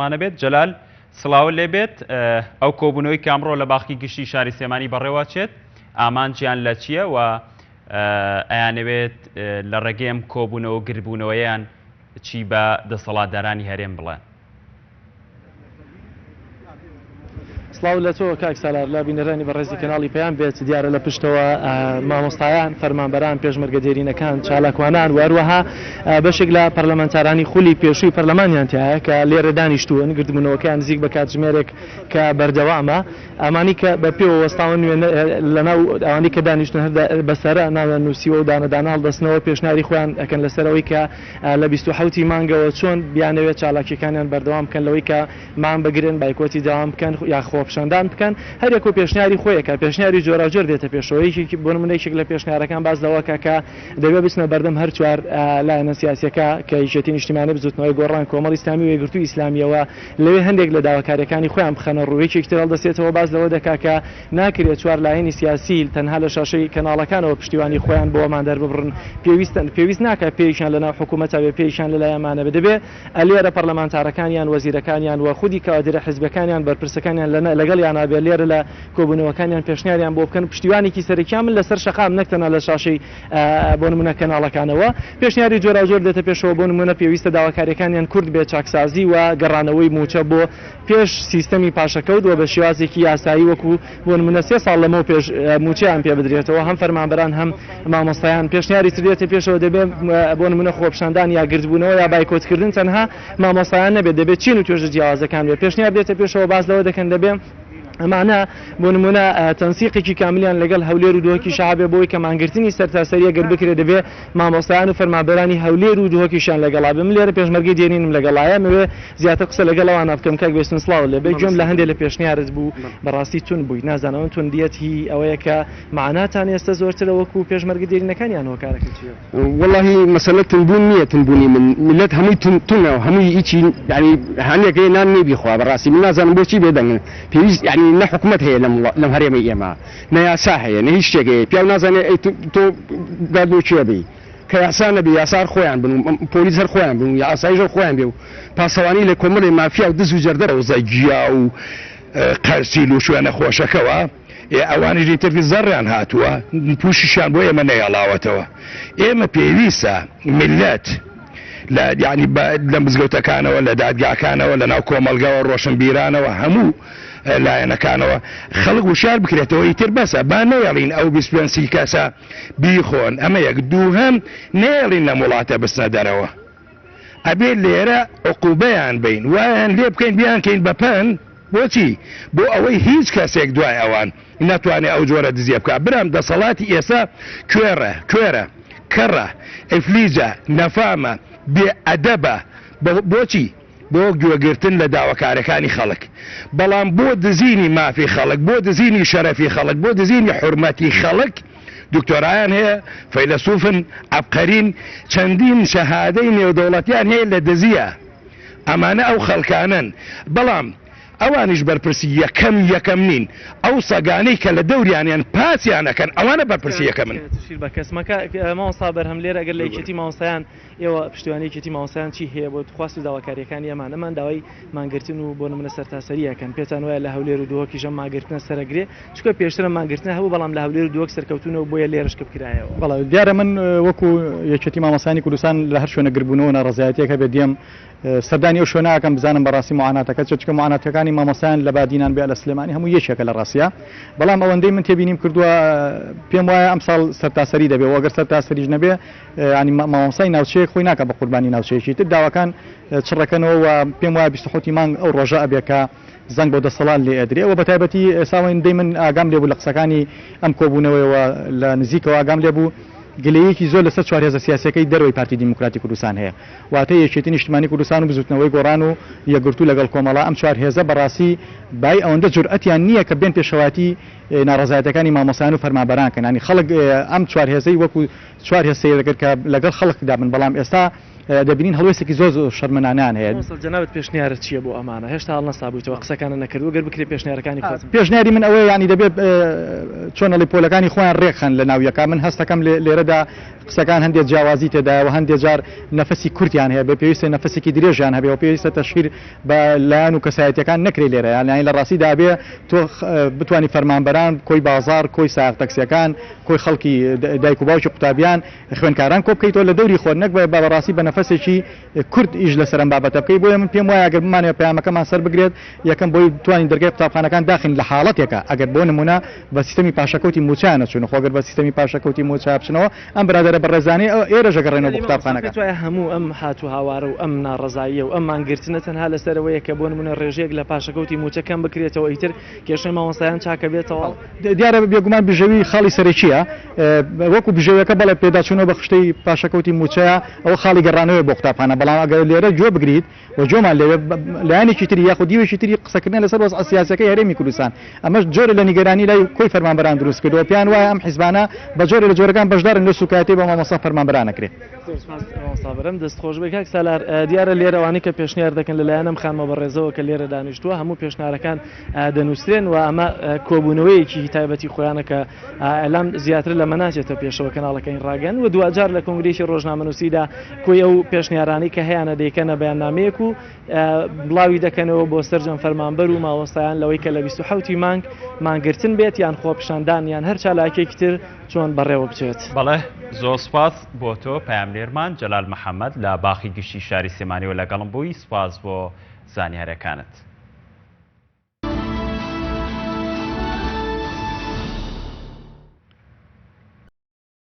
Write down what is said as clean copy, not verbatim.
مانە بێت جەلال سڵاو لێ بێت ئەو کۆبوونەوەی کامڕۆ لە باخی گشتی شاری سێمانی بەڕێوەچێت ئامانجیان لە چییە و ئەیانەوێت لە ڕێگەم کۆبوونەوە گربوونەوەیان چی بە دەسەڵاتدارانی هەرێم بڵێن. سلااو لە تۆ کاک سالار لە بینەرانی بەڕێزی کەناڵی پێیان بێت دیارە لە پشتەوە مامۆستایان فەرمانبەران پێشمەرگەدێرینەکان چالاکوانان و هەروەها بەشێک لە پەرلەمانتارانی خولی پێشووی پەرلەمانیان تایە کە لێرە دانیشتوون گردبوونەوەکەیان نزیک بە کاتژمێرێک کە بەردەوامە ئەمانی کە بە پێوە وەستاون لەناو ئەوانی کە دانیشتن بەسەرە ناویان نووسیوە و دانەدانا هەڵدەستنەوە پێشنیاری خۆیان ئەکەن لەسەرەوەی کە لە 27 مانگەوە چۆن بیانەوێت چالاکیەکانیان بەردەوام بکەن لەوەی کە مان بگرن بایکۆتی داوام بکەن یاخۆ پیشاندان بکەن هەرێک و پێشنیاری خۆیەکە پێشنیاری جۆراوجۆر دێتە پێشەوەیکی بۆ نمونەیەک لە پێشنیارەکان باز لەوەکە کە دەبێت بچنە بەردەم هەر چوار لایەنە سیاسیەکە کە یەکێتی نیشتیمانی بزوتنەوەی گۆڕان کۆمەڵی ئیسلامی و یەکگرتووی ئیسلامیەوە لەوێ هەندێک لە داواکاریەکانی خۆیان بخەنە ڕوویەکێکی تر هەڵدەستێتەوە باز لەوە دەکا کە ناکرێت چوار لایەنی سیاسی تەنها لە شاشەی کەناڵەکانەوە پشتیوانی خۆیان بۆمان دەرببڕن پێویست ناکە پێیشان لەناو حکوومەتە بێ پێیشان لەلایەمانە بدەبێ ئەلێرە پەرلەمانتارەکانیان وەزیرەکانیان و خودی کادرە حیزبەکانیان بەرپرسەکانیان لەگەڵیان نابێت لێرە لە کۆبوونەوەکانیان پێشنیاریان بۆ بکەن پشتیوانێکی سەرەکیان من لەسەر شەقام نەکتەنە لە شاشەی بۆ نمونە کەناڵەکانەوە پێشنیاری جۆراوجۆر دێتە پێشەوە بۆ نمونە پێویستە داواکاریەکانیان کورد بێت چاکسازی و گەڕانەوەی موچە بۆ پێش سیستەمی پاشەکەوت و بە شێوازێکی یاسایی وەکو بۆ نمونە 3 ساڵ لەمەوە پێش موچەیان پێ بدرێتەوە هەم فەرمانبەران هەم مامۆستایان پێشنیاری تر دێتە پێشەوە دەبێت بۆ نمونە خۆپشاندان یا گردبوونەوە یا بایکۆتکردن تەنها مامۆستایان نەبێت دەبێت چین و توێژە جیاوازەکان بێت پێشنیار دێتە پێشەوە باز لەوە دەکەن دەبێت ئەمانە بۆ نمونە تەنسیقێکی کامیلیان لەگەڵ هەولێر و دۆکی شەعبێ بۆی کە مانگرتنی سەرتاسەریە گەر بکرێت دەبێت مامۆستایان و فەرمانبەرانی هەولێر و دۆکیشان لەگەڵا بم لێرە پێشمەرگی دێنینم لەگەڵایە مەوێ زیاتر قسە لەگەڵەوانە بکەم کاک بێستن سڵاو لێ بێ گوێم لە هەندێک لە پێشنیارت بوو بەڕاستی تون بووی نازانەوە توندیەت هی ئەوەیە کە معناتان ئێستا زۆرترە وەکو پێشمەرگی دێرینەکانیان وەکارەکە چیە؟ والله مەسەلە تنبوون نییە تنبوونی من ملت هەمووی تونە و هەمووی هیچی ینی هەندێکی نان نێبیخوا بەڕاستی من نازانم بۆچی بێدەنگن پێویست ینی نە حکومەت هەیە لەم هەرێمە ئێمە نە یاسا هەیە نە هیچ شتێک هەیە پیاو نازانێت تۆ بۆ چێ بی کە یاسا نەبی یاسار خۆیان بن و پۆلیس هەر خۆیان بن و یا ئاساییژە خۆیان بێ و پاسەوانی لە کۆمەڵی مافیا و دز و جەردەرەوە زەگیا و قەرسیل و شوێنە خۆشەکەوە ئەوانیژی ترکی زەڕیان هاتووە پوشیشان بۆ ئێمە نەیەڵاوەتەوە ئێمە پێویستە ملت ینی لە مزگەوتەکانەوە لە دادگاکانەوە لە ناو کۆمەلگەوە ڕۆشنبیرانەوە هەموو لایەنەکانەوە خەڵک وشار بکرێتەوە ئیتر بەسە با نەیەڵین ئەو 25 کەسە بیخۆن ئەمە یەک دووهەم نێڵین لە وڵاتە بستنە دەرەوە ئەبێت لێرە عقوبەیان بین وایان لێ بکەین بیانکەین بەپەن بۆچی بۆ ئەوەی هیچ کەسێک دوای ئەوان ناتوانێت ئەو جۆرە دزیە بکە برام دەسەڵاتی ئێستا کوێرە کەڕە ئەفلیجە نەفامە بێئەدەبە بۆچی بۆ گوێگرتن لە داواکارەکانی خەڵک بەڵام بۆ دزینی مافی خەڵک بۆ دزینی شەرەفی خەڵک بۆ دزینی حورمەتی خەڵک دکتۆرایان هەیە فەیلسوفن عەبقەرین چەندین شەهادەی نێودەوڵەتیان هەیە لە دزیە ئەمانە ئەو خەڵکانن بەڵام ئەوانیش بەرپرسی یەکەم نین ئەو سەگانەی کە لە دەوریانیان پاسیانەکەن ئەوانە بەرپرسی یەکەمن بە کەسمەکە ماوەستا بەرهەم لێرە ئەگەر لە یەکێتی ماوەسایان ئێوە پشتیوانی یەکێتی ماوەسایان چی هەیە بۆ خواست و داواکاریەکانی ئەمانەمان داوای مانگرتن و بۆ نمونە سەرتاسەریەکەن پێتان وایە لە هەولێر و دۆکیش ماگرتنە سەرەگرێ چکە پێشترە ماگرتنە هەبوو بەڵام لە هەولێر و دۆک سەرکەوتونەوە بۆیە لێرەشکە بکرایەوە بەڵێ دیارە من وەکو یەکێتی مامۆسانی کوردستان لە هەر شوێنە گربوونەوە ناڕەزایەتێکە بێ دێم سەردانی ئەو شوێنەکەم بزانم بەڕاستی معاناتەکە چکە معاناتەکانی مامۆسایان لە بادینان بێ لە سلێمانی هەموو یەکێکە لە ڕاستیە بەڵام ئەوەندەی من تێبینیم کردووە پێم وایە ئەم ساڵ سەرتاسەری دەبێت وەگەر سەرتاسەریش نەبێ ینی مامۆسای ناوچەیەک خۆی ناکە بە قوربانی ناوچەیەکی تر داواکان چڕەکەنەوە و پێم وایە 26 مانگ ئەو ڕۆژە ئەبێ کە زەنگ بۆ دەسەڵات لێ ئەدرێ ئەوە بەتایبەتی ئێساوەی دەی من ئاگام لێبوو لە قسەکانی ئەم کۆبوونەوەیەوە لە نزیکەوە ئاگام لێبوو گلەیەکی زۆر لەسەر چوارهێزە سیاسەکەی دەروی پارتی دیموکراتی کوردستان هەیە واتە یەکێتی نیشتیمانی کوردستان و بزوتنەوەی گۆڕان و یەکگرتوو لەگەڵ کۆمەڵا ئەم چوارهێزە بەڕاستی بای ئەوەندە جورئەتیان نییە کە بێن پێشەواتی ناڕەزایەتەکانی مامۆسایان و فەرمانبەران کەن ینی خەڵک ئەم چوارهێزەی وەکو چوارهێز سەیرەکرد کە لەگەڵ خەڵکدا بن بەڵام ئێستا دەبینین هەڵوێستێکی زۆر شەرمەنانیان هەیە. جەنابەت پێشنیارت چییە بۆ ئەمانە هێشتا هەڵ نەسابوویتەوە قسەکانە نەکردو گەر بکرێ پێشنیارەکانی خۆت. پێشنیاری من ئەوەیە ینی دەبێت چۆنەڵی پۆلەکانی خۆیان ڕێکخەن لە ناویەکە من هەستەکەم لێرەدا قسەکان هەندێک جیاوازی تێدایەوە هەندێک جار نەفەسی کورتیان هەیە بە پێویستە نەفەسێکی درێژیان هەبێ و پێویستە تەشیر بە لایەن و کەسایەتەکان نەکرێ لێرە یان لە ڕاستی دابێ تۆ بتوانانی فەرمانبەران کۆی بازار کۆی ساغ تەکسیەکان کۆی خەڵکی دایک و باوکی قوتابیان خوێنکاران کۆ بکەیتەوە لە دەوری خۆت نەک بە بەڕاستی بە نەفەسێکی کورد ئیش لەسەرم بابەتە بکەی بۆیە من پێم وایە ئەگەر بمانێ پەیامەکەمان سەر بگرێت یەکەم بۆی بتوانین دەرگای قوتابخانەکان داخین لە حاڵەتێکە ئەگەر بۆ نمونە بە سیستەمی پاشەکەوتی موچیان نەچون خۆگەر بە سیستەمی پاشەکەوتی موچا بچنەوە ئەم برادەرە بەڕێزانەی ئێرەش ئەگەڕێنەوە بۆ قوتابخانەکە. هەموو ئەم هاتو هاوارە و ئەم ناڕزاییە و ئەم مانگرتنە تەنها لەسەرەوەیە کە بۆ نمونە ڕێژەیەک لە پاشەکەوتی موچەکەم بکرێتەوە ئیتر کێشەی مامۆستایان چاکە بێتەوە. دیارە بێگومان بژەوی خاڵی سەرەکیە وەکو بژەوەکە بەڵێ پێداچوونەوە بە خشتەی پاشەکەوتی موچەیە ئەوە خاڵی گەڕانەوە بۆ قوتابخانە بەڵام ئەگەر لێرە گوێ بگریت و جۆمان لێوێ لایەنێکی تری یاخود دیوێکی تری قسەکردن لەسەر وەزع سیاسەکەی هەرێمی کوردستان ئەمەش جۆرە لە نیگەرانی لای کۆی فەرمانبەران دروست کردەوە پیان وایە ئەم حیزبانە بە جۆرە لە جۆرەکان بەشدارن لە سوکاتی بە مامۆستا فەرمانبەران نەکرێت. سابرم دەستخۆش بێ کاک سالار دیارە لێرەوانی کە پێشنیار دەکەن لەلایەن ئەم خانمە بەڕێزەوە کە لێرە دانیشتووە هەموو پێشنیارەکان دەنووسرێن و ئەمە کۆبوونەوەیەکی تایبەتی خۆیانە کە ئەلام زیاتر لە مەناچێتە پێشەوە کەناڵەکەی ڕاگەن و دوجار لە کۆنگرێکی ڕۆژنامەنووسیدا کۆی ئەو پێشنیارانی کە هەیەە دەیکەنە بەیاننامەیەک و بڵاوی دەکەنەوە بۆ سەرجەم فەرمانبەر و ماوەستایان لەوەی کە لە 27 مانگرتن بێت یان خۆپشاندان یان هەر چالاکێکی تر چۆن بەڕێوە بچێت. بەڵێ زۆر سپاس بۆ تۆ پەیاملێرمان جەلال محەممەد لە باخی گشتی شاری سێمانیەوە لەگەڵم بووی سپاس بۆ زانیاریەکانت.